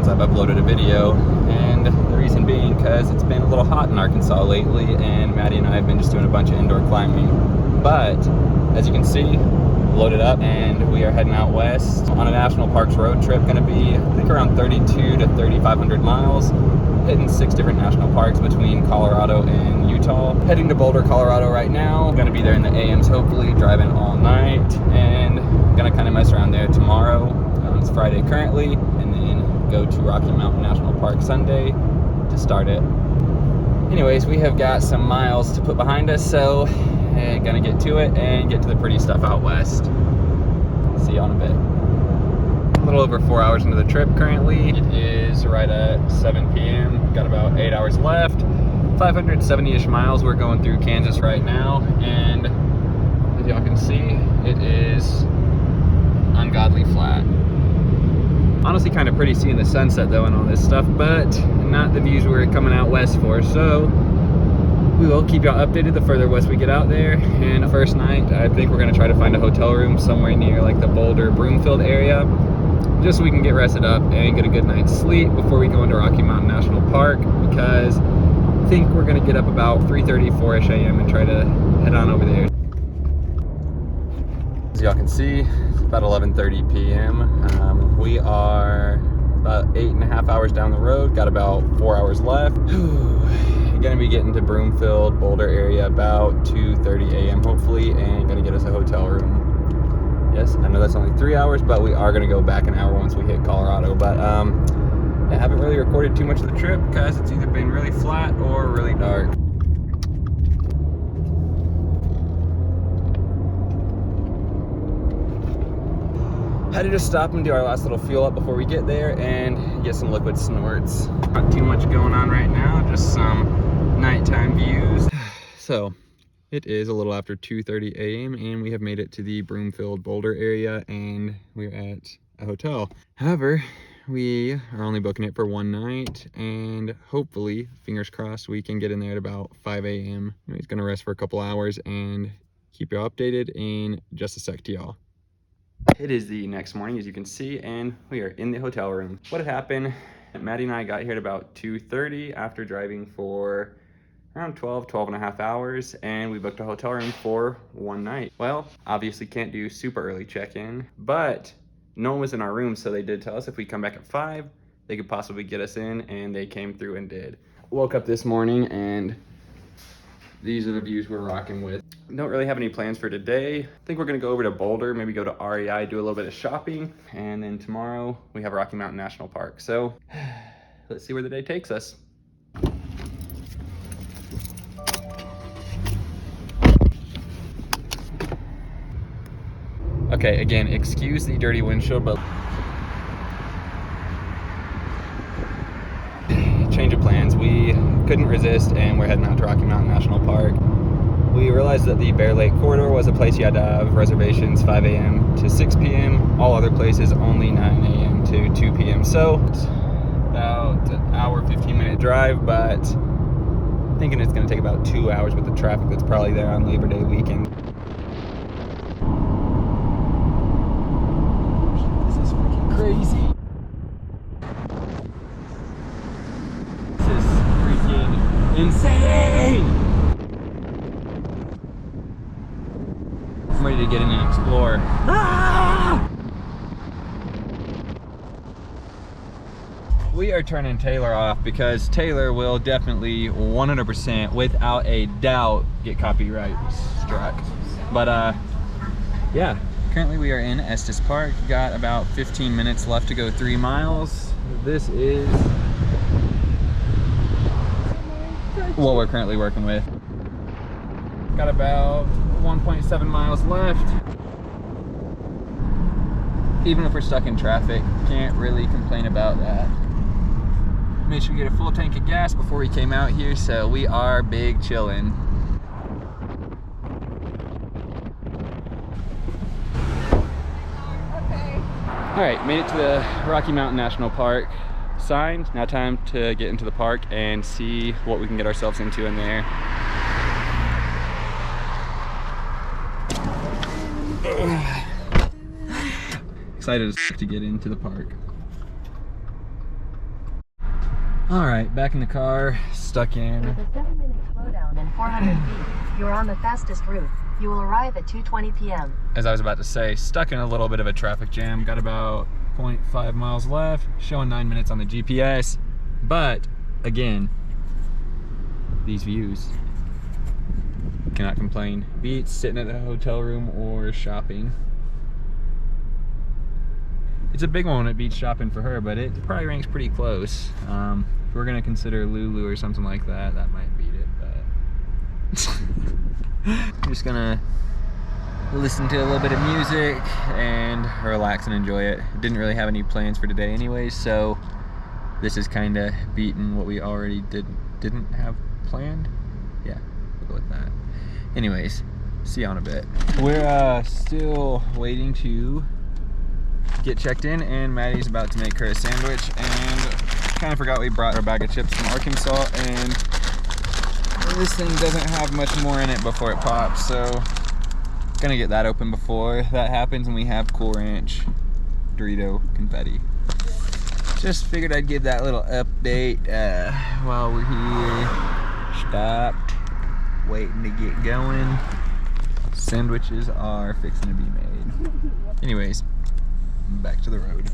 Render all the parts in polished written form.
I've uploaded a video, and the reason being because it's been a little hot in Arkansas lately, and Maddie and I have been just doing a bunch of indoor climbing. But as you can see, loaded up, and we are heading out west on a national parks road trip. Going to be, I think, around 32 to 3,500 miles, hitting 6 different national parks between Colorado and Utah. Heading to Boulder, Colorado right now. Going to be there in the AMs, hopefully, driving all night, and going to kind of mess around there tomorrow. It's Friday currently, and then go to Rocky Mountain National Park Sunday to start it. Anyways, we have got some miles to put behind us, so gonna get to it and get to the pretty stuff out west. See you on a bit. A little over 4 hours into the trip currently. It is right at 7 p.m. Got about 8 hours left. 570-ish miles. We're going through Kansas right now, and as y'all can see, it is ungodly flat. Honestly, kind of pretty seeing the sunset though and all this stuff, but not the views we're coming out west for. So we will keep y'all updated the further west we get out there. And first night, I think we're gonna try to find a hotel room somewhere near like the Boulder, Broomfield area, just so we can get rested up and get a good night's sleep before we go into Rocky Mountain National Park, because I think we're gonna get up about 3:30, 4-ish a.m. and try to head on over there. As y'all can see, it's about 11:30 p.m. We are about 8.5 hours down the road, got about 4 hours left. Gonna be getting to Broomfield, Boulder area about 2:30 a.m. hopefully, and gonna get us a hotel room. Yes, I know that's only 3 hours, but we are gonna go back an hour once we hit Colorado. But I haven't really recorded too much of the trip because it's either been really flat or really dark. Had to just stop and do our last little fuel up before we get there and get some liquid snorts. Not too much going on right now, just some nighttime views. So it is a little after 2:30 a.m. and we have made it to the Broomfield Boulder area, and we're at a hotel. However, we are only booking it for one night, and hopefully, fingers crossed, we can get in there at about 5 a.m. He's gonna rest for a couple hours and keep you updated in just a sec to y'all. It is the next morning, as you can see, and we are in the hotel room. What had happened, Maddie and I got here at about 2:30 after driving for around 12 and a half hours, and we booked a hotel room for one night. Well, obviously can't do super early check-in, but no one was in our room, so they did tell us if we come back at 5, they could possibly get us in, and they came through and did. Woke up this morning, and these are the views we're rocking with. Don't really have any plans for today. I think we're gonna go over to Boulder, maybe go to REI, do a little bit of shopping, and then tomorrow we have Rocky Mountain National Park. So let's see where the day takes us. Okay, again, excuse the dirty windshield, but change of plans. We couldn't resist, and we're heading out to Rocky Mountain National Park. We realized that the Bear Lake Corridor was a place you had to have reservations 5 a.m. to 6 p.m. All other places only 9 a.m. to 2 p.m. So it's about an hour, 15-minute drive, but I'm thinking it's going to take about 2 hours with the traffic that's probably there on Labor Day weekend. This is freaking crazy. This is freaking insane. I'm ready to get in and explore. Ah! We are turning Taylor off because Taylor will definitely 100% without a doubt get copyright struck. But yeah, currently we are in Estes Park. Got about 15 minutes left to go 3 miles. This is what we're currently working with. Got about 1.7 miles left. Even if we're stuck in traffic, can't really complain about that. Made sure we get a full tank of gas before we came out here, so we are big chillin'. All right, made it to the Rocky Mountain National Park. Signed. Now time to get into the park and see what we can get ourselves into in there. Excited to get into the park. All right, back in the car, stuck in. With a 7-minute slowdown and 400 feet, you're on the fastest route. You will arrive at 2:20 p.m. As I was about to say, stuck in a little bit of a traffic jam. Got about 0.5 miles left, showing 9 minutes on the GPS. But again, these views, cannot complain. Beats sitting at the hotel room or shopping. It's a big one at beach shopping for her, but it probably ranks pretty close. If we're gonna consider Lulu or something like that, that might beat it, but I'm just gonna listen to a little bit of music and relax and enjoy it. Didn't really have any plans for today anyways, so this is kind of beating what we already didn't have planned. Yeah, we'll go with that. Anyways, see you in a bit. We're still waiting to get checked in, and Maddie's about to make her a sandwich, and kind of forgot we brought our bag of chips from Arkansas, and this thing doesn't have much more in it before it pops, so gonna get that open before that happens, and we have Cool Ranch Dorito confetti. Just figured I'd give that little update while we're here. Stopped, waiting to get going. Sandwiches are fixing to be made. Anyways, back to the road.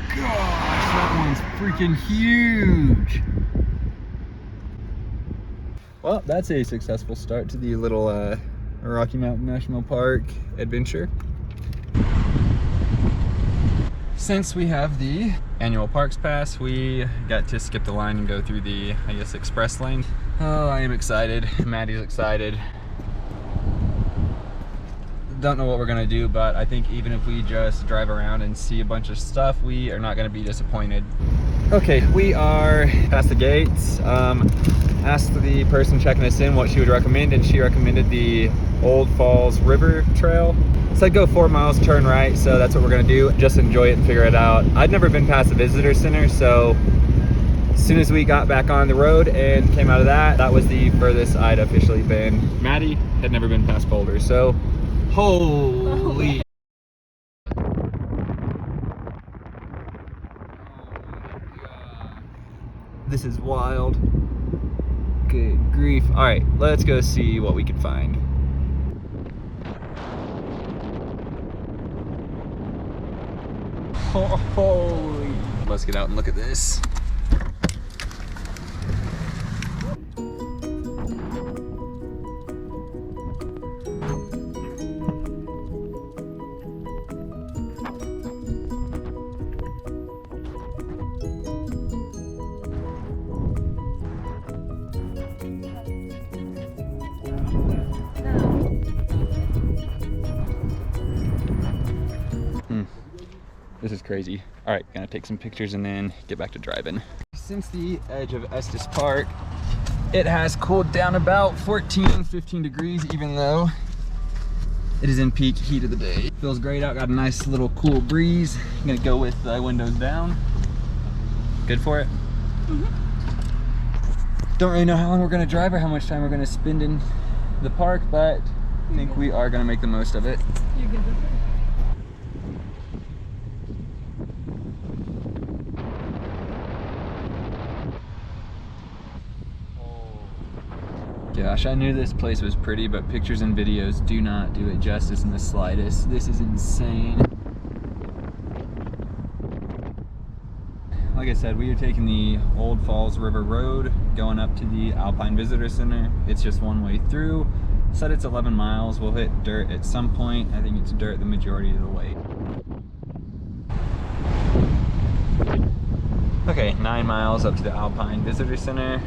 Gosh, that one's freaking huge. Well, that's a successful start to the little Rocky Mountain National Park adventure. Since we have the annual parks pass, we got to skip the line and go through the, I guess, express lane. Oh, I am excited. Maddie's excited. Don't know what we're gonna do, but I think even if we just drive around and see a bunch of stuff, we are not gonna be disappointed. Okay, we are past the gates. Asked the person checking us in what she would recommend, and she recommended the Old Falls River Trail. Said go 4 miles, turn right, so that's what we're gonna do. Just enjoy it and figure it out. I'd never been past the visitor center, so as soon as we got back on the road and came out of that, that was the furthest I'd officially been. Maddie had never been past Boulder, so holy. This is wild. Good grief. All right, let's go see what we can find. Holy. Let's get out and look at this. This is crazy. All right, gonna take some pictures and then get back to driving. Since the edge of Estes Park, it has cooled down about 14, 15 degrees, even though it is in peak heat of the day. Feels great out, got a nice little cool breeze. I'm gonna go with the windows down. Good for it? Mm-hmm. Don't really know how long we're gonna drive or how much time we're gonna spend in the park, but I think we are gonna make the most of it. You're good with it? Gosh, I knew this place was pretty, but pictures and videos do not do it justice in the slightest. This is insane. Like I said, we are taking the Old Falls River Road, going up to the Alpine Visitor Center. It's just one way through. Said it's 11 miles. We'll hit dirt at some point. I think it's dirt the majority of the way. Okay, 9 miles up to the Alpine Visitor Center.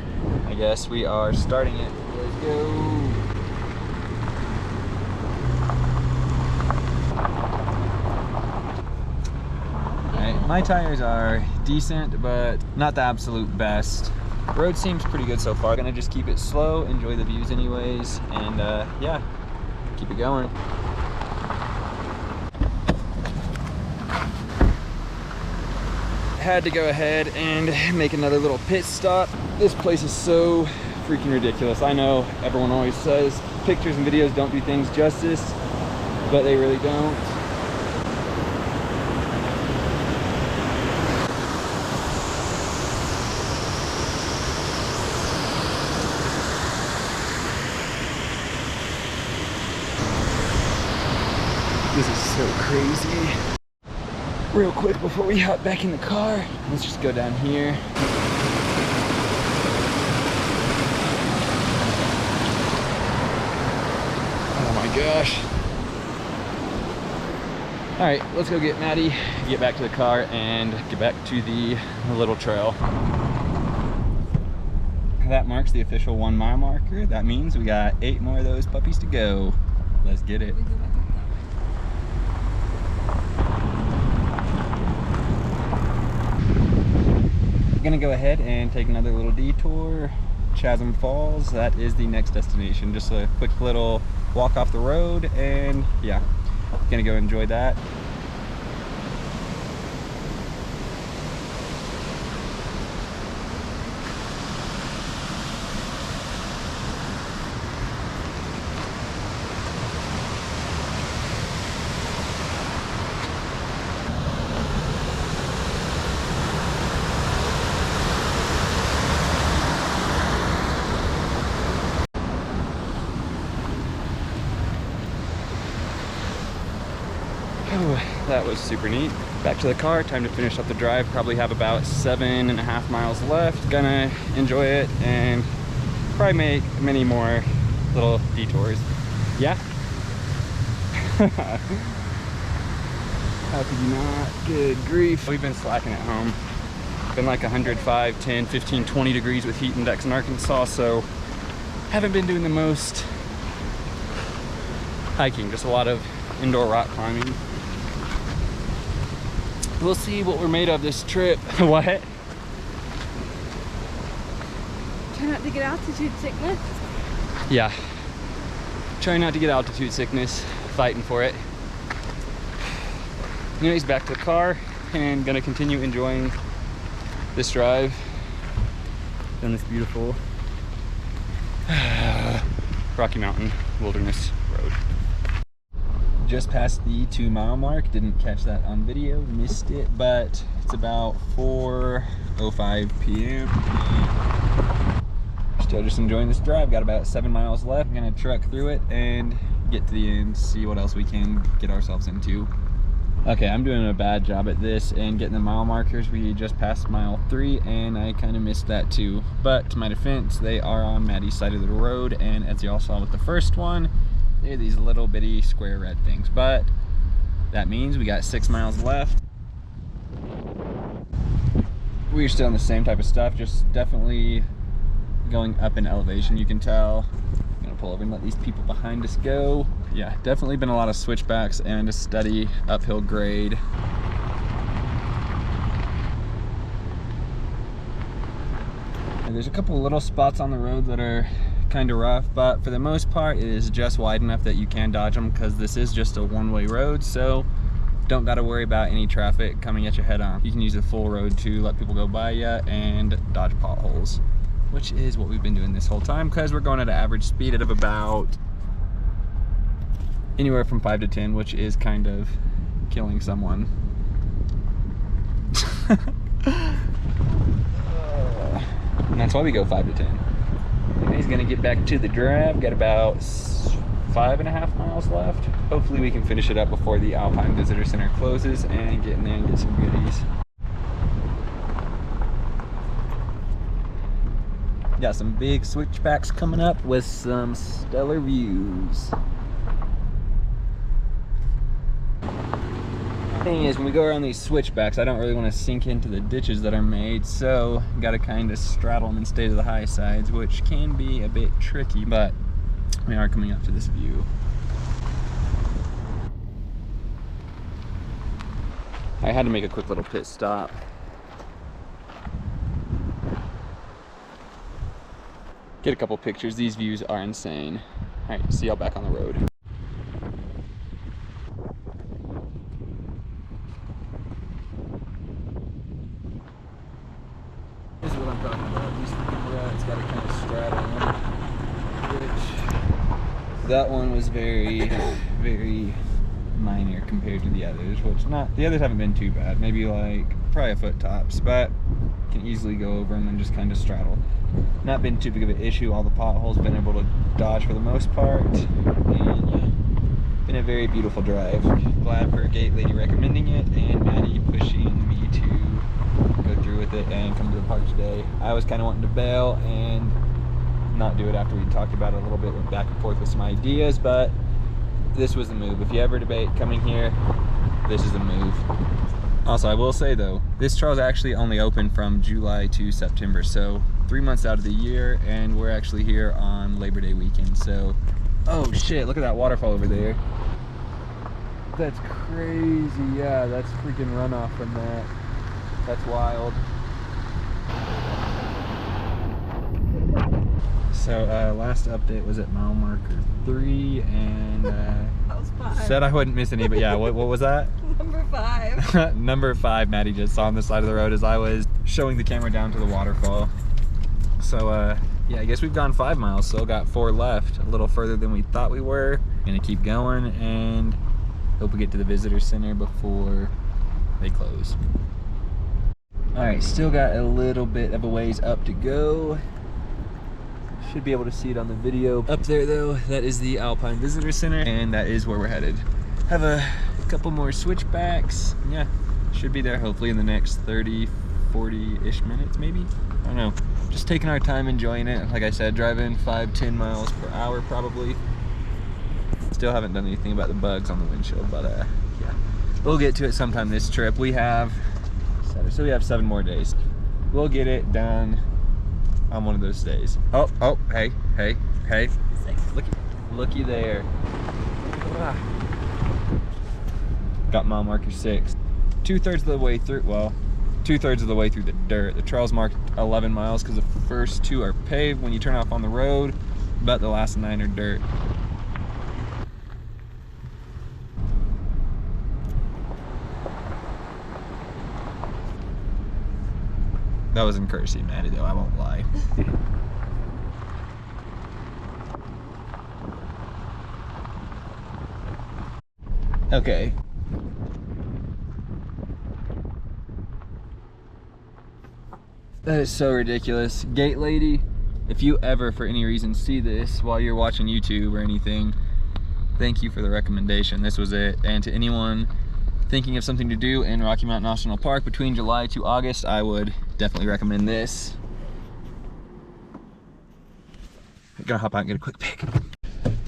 I guess we are starting it. Let's go. Alright, my tires are decent, but not the absolute best. The road seems pretty good so far. Gonna just keep it slow, enjoy the views anyways, and yeah, keep it going. Had to go ahead and make another little pit stop. This place is so freaking ridiculous. I know everyone always says pictures and videos don't do things justice, but they really don't. This is so crazy. Real quick before we hop back in the car, let's just go down here. Oh my gosh. All right, let's go get Maddie, get back to the car, and get back to the little trail. That marks the official 1 mile marker. That means we got 8 more of those puppies to go. Let's get it. I'm gonna go ahead and take another little detour. Chasm Falls, that is the next destination. Just a quick little walk off the road, and yeah, gonna go enjoy that. That was super neat. Back to the car, time to finish up the drive. Probably have about 7.5 miles left. Gonna enjoy it and probably make many more little detours. Yeah? How could you not? Good grief. We've been slacking at home. Been like 105, 10, 15, 20 degrees with heat index in Arkansas, so haven't been doing the most hiking, just a lot of indoor rock climbing. We'll see what we're made of this trip. What? Try not to get altitude sickness. Yeah. Trying not to get altitude sickness. Fighting for it. Anyways, back to the car and gonna continue enjoying this drive down this beautiful Rocky Mountain Wilderness Road. Just past the 2 mile mark, didn't catch that on video, missed it, but it's about 4:05 p.m. Still just enjoying this drive. Got about 7 miles left. I'm gonna truck through it and get to the end, see what else we can get ourselves into. Okay, I'm doing a bad job at this and getting the mile markers. We just passed mile 3 and I kind of missed that too. But to my defense, they are on Maddy's side of the road, and as you all saw with the first one, they're these little bitty square red things, but that means we got 6 miles left. We're still in the same type of stuff, just definitely going up in elevation. You can tell. I'm gonna pull over and let these people behind us go. Yeah, definitely been a lot of switchbacks and a steady uphill grade. And there's a couple little spots on the road that are kind of rough, but for the most part it is just wide enough that you can dodge them, because this is just a one-way road, so don't got to worry about any traffic coming at you head on. You can use the full road to let people go by you and dodge potholes, which is what we've been doing this whole time, because we're going at an average speed of about anywhere from 5 to 10, which is kind of killing someone. And that's why we go 5 to 10. He's gonna get back to the drive. Got about 5.5 miles left. Hopefully we can finish it up before the Alpine Visitor Center closes and get in there and get some goodies. Got some big switchbacks coming up with some stellar views. Thing is, when we go around these switchbacks, I don't really want to sink into the ditches that are made, so got to kind of straddle them and stay to the high sides, which can be a bit tricky, but we are coming up to this view. I had to make a quick little pit stop. Get a couple pictures. These views are insane. All right, see y'all back on the road. This is what I'm talking about. These freaking rats got to kind of straddle them. Which, that one was very, very minor compared to the others. Which the others haven't been too bad. Maybe like probably a foot tops, but can easily go over them and just kind of straddle. Not been too big of an issue. All the potholes been able to dodge for the most part. And yeah, Been a very beautiful drive. Glad for Gate Lady recommending it and Maddie pushing me to go through with it and come to the park today. I was kind of wanting to bail and not do it after we talked about it a little bit, went back and forth with some ideas, but this was the move. If you ever debate coming here, this is the move. Also, I will say though, this trail is actually only open from July to September, so 3 months out of the year, and we're actually here on Labor Day weekend. So, oh shit, look at that waterfall over there. That's crazy. Yeah, that's freaking runoff from that. That's wild. So last update was at mile marker 3, and That was 5. said I wouldn't miss any, but yeah, what was that? Number 5. Number 5, Maddie just saw on the side of the road as I was showing the camera down to the waterfall. So yeah, I guess we've gone 5 miles, still got 4 left, a little further than we thought we were. Gonna keep going and hope we get to the visitor center before they close. All right, still got a little bit of a ways up to go. Should be able to see it on the video. Up there though, that is the Alpine Visitor Center, and that is where we're headed. Have a couple more switchbacks. Yeah, should be there hopefully in the next 30, 40-ish minutes maybe. I don't know. Just taking our time, enjoying it. Like I said, driving 5-10 miles per hour probably. Still haven't done anything about the bugs on the windshield, but yeah. We'll get to it sometime this trip. We have 7 more days. We'll get it done on one of those days. Oh, hey. Looky there. Ah. Got mile marker 6. 2/3 of the way through, well, 2/3 of the way through the dirt. The trail's marked 11 miles because the first 2 are paved when you turn off on the road, but the last 9 are dirt. That was encouraging, Maddie, though, I won't lie. Okay. That is so ridiculous. Gate Lady, if you ever, for any reason, see this while you're watching YouTube or anything, thank you for the recommendation. This was it. And to anyone thinking of something to do in Rocky Mountain National Park between July to August, I would definitely recommend this. I'm gonna hop out and get a quick pic.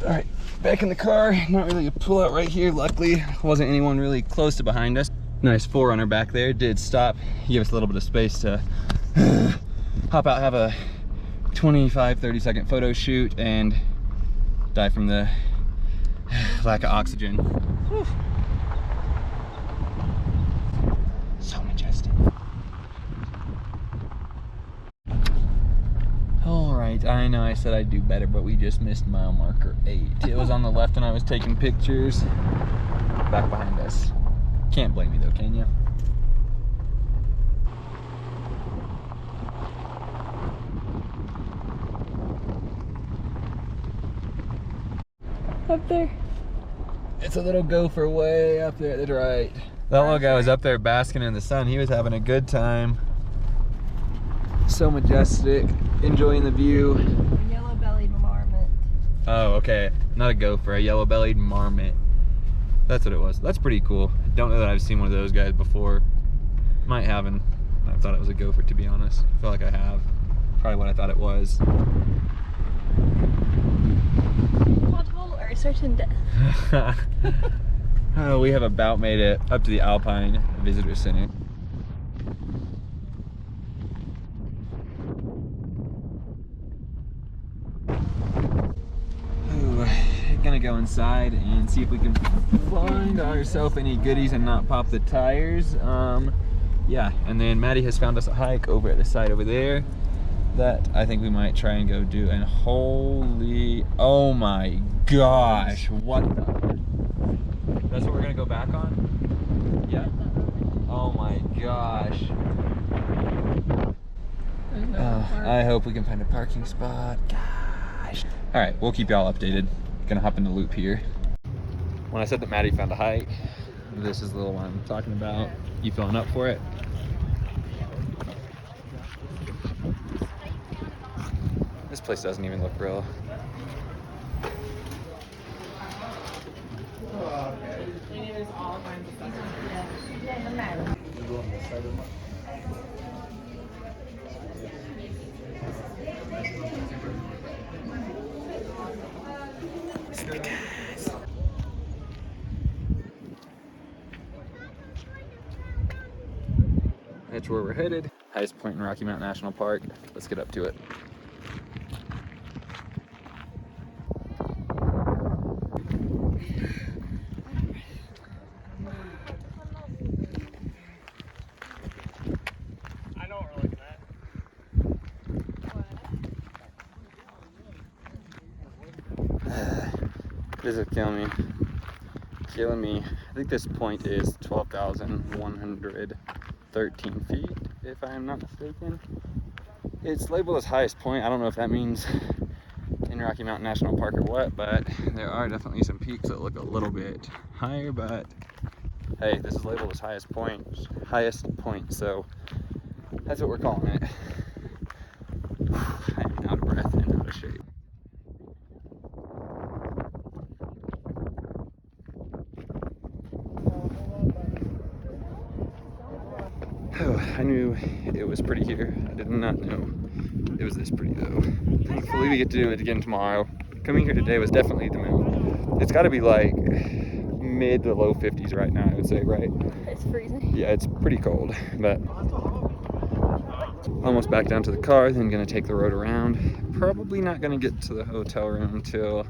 All right, back in the car. Not really a pull out right here. Luckily, wasn't anyone really close to behind us. Nice 4Runner back there. Did stop, give us a little bit of space to hop out, have a 25-30 second photo shoot, and die from the lack of oxygen. Whew. So majestic. Alright, I know I said I'd do better, but we just missed mile marker 8. It was on the left and I was taking pictures. Back behind us. Can't blame me though, can you? Up there. It's a little gopher way up there at the right. That little guy was up there basking in the sun. He was having a good time. So majestic, enjoying the view. A yellow-bellied marmot. Oh, okay. Not a gopher, a yellow-bellied marmot. That's what it was. That's pretty cool. I don't know that I've seen one of those guys before. Might have, and I thought it was a gopher, to be honest. I feel like I have. Probably what I thought it was. Pothole or certain death? Oh, we have about made it up to the Alpine Visitor Center. Ooh, gonna go inside and see if we can find ourselves any goodies and not pop the tires. Yeah, and then Maddie has found us a hike over at the side over there that I think we might try and go do. And holy, oh my gosh, what the? That's what we're gonna go back on? Yeah. Oh my gosh. I hope we can find a parking spot. Gosh. All right, we'll keep y'all updated. Gonna hop in the loop here. When I said that Maddie found a hike, this is the little one I'm talking about. You feeling up for it? This place doesn't even look real. That's where we're headed. Highest point in Rocky Mountain National Park. Let's get up to it. I know what we're looking at. This is killing me. Killing me. I think this point is 12,113 feet, if I am not mistaken. It's labeled as highest point. I don't know if that means in Rocky Mountain National Park or what, but there are definitely some peaks that look a little bit higher, but hey, this is labeled as highest point, so that's what we're calling it. I am out of breath and out of shape. Oh, I knew it was pretty here. I did not know it was this pretty though. Thankfully we get to do it again tomorrow. Coming here today was definitely the move. It's got to be like mid to low 50s right now, I would say, right? It's freezing. Yeah, it's pretty cold, but almost back down to the car, then gonna take the road around. Probably not gonna get to the hotel room until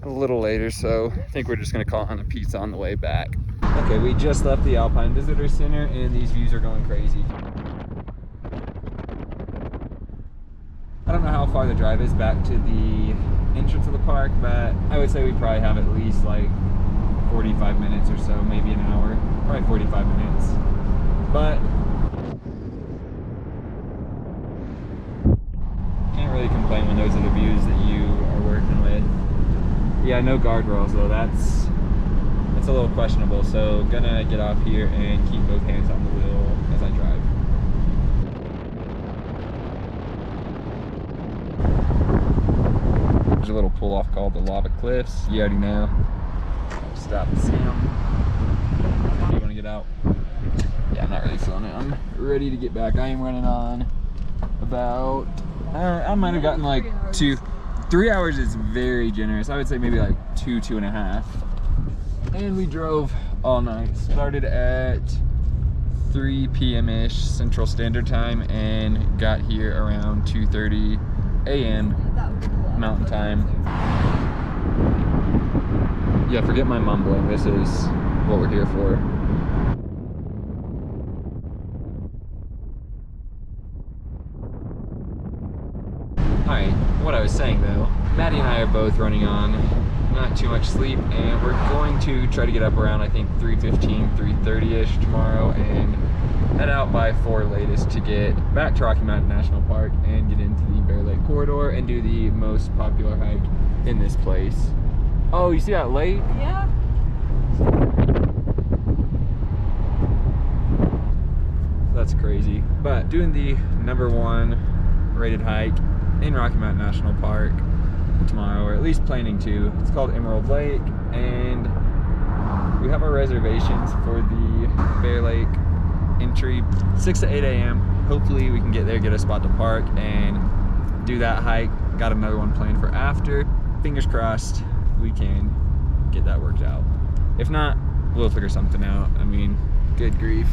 a little later, so I think we're just gonna call on a pizza on the way back. Okay, we just left the Alpine Visitor Center and these views are going crazy. I don't know how far the drive is back to the entrance of the park, but I would say we probably have at least like 45 minutes or so, maybe an hour, probably 45 minutes. But can't really complain when those are the views that you are working with. Yeah, no guardrails though, that's a little questionable, so gonna get off here and keep both hands on the wheel as I drive. There's a little pull off called the Lava Cliffs. You already know. Stop and see them. You wanna get out? Yeah, I'm not really feeling it. I'm ready to get back. I am running on about, I might have gotten like 3 hours is very generous. I would say maybe like 2.5. And we drove all night. Started at 3 p.m.-ish Central Standard Time and got here around 2:30 a.m. Mountain Time. Yeah, forget my mumbling. This is what we're here for. Alright, what I was saying though, Maddie and I are both running on not too much sleep, and we're going to try to get up around I think 3:15, 3:30-ish tomorrow and head out by 4 latest to get back to Rocky Mountain National Park and get into the Bear Lake Corridor and do the most popular hike in this place. Oh, you see that lake? Yeah. That's crazy. But doing the #1 rated hike in Rocky Mountain National Park tomorrow, or at least planning to. It's called Emerald Lake, and we have our reservations for the Bear Lake entry 6 to 8 a.m. Hopefully we can get there, get a spot to park, and do that hike. Got another one planned for after. Fingers crossed we can get that worked out. If not, we'll figure something out. I mean, good grief.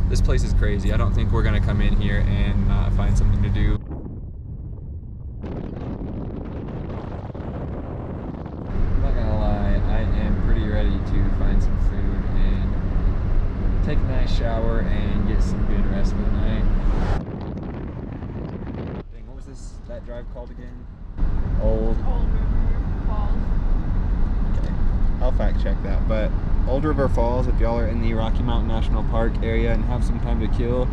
This place is crazy. I don't think we're gonna come in here and not find something to do. I'm not gonna lie, I am pretty ready to find some food and take a nice shower and get some good rest for the night. Dang, what was that drive called again? Old River Falls. Okay, I'll fact check that, but Old River Falls, if y'all are in the Rocky Mountain National Park area and have some time to kill,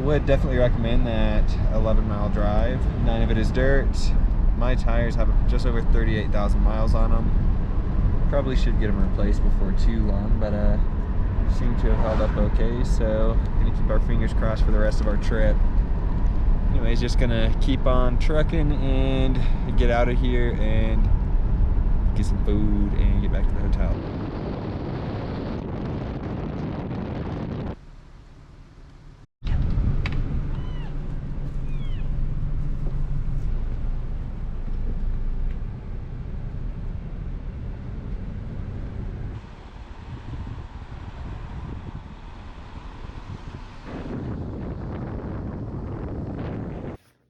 would definitely recommend that 11-mile drive. 9 of it is dirt. My tires have just over 38,000 miles on them. Probably should get them replaced before too long, but seem to have held up okay, so gonna keep our fingers crossed for the rest of our trip. Anyways, just gonna keep on trucking and get out of here and get some food and get back to the hotel.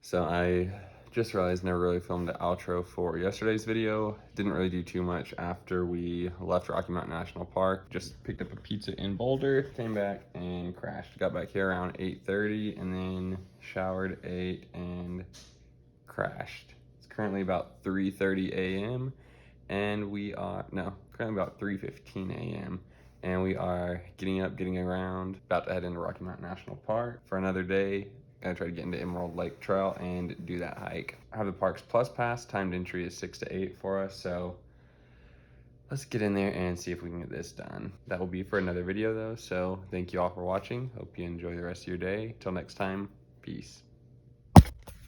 So I just realized I never really filmed the outro for yesterday's video. Didn't really do too much after we left Rocky Mountain National Park. Just picked up a pizza in Boulder, came back and crashed. Got back here around 8:30 and then showered, ate, and crashed. It's currently about 3:30 a.m. and we are, no, currently about 3:15 a.m. and we are getting up, getting around, about to head into Rocky Mountain National Park for another day. Gonna try to get into Emerald Lake Trail and do that hike. I have the Parks Plus Pass. Timed entry is 6 to 8 for us, so let's get in there and see if we can get this done. That will be for another video though, so thank you all for watching. Hope you enjoy the rest of your day. Till next time, peace.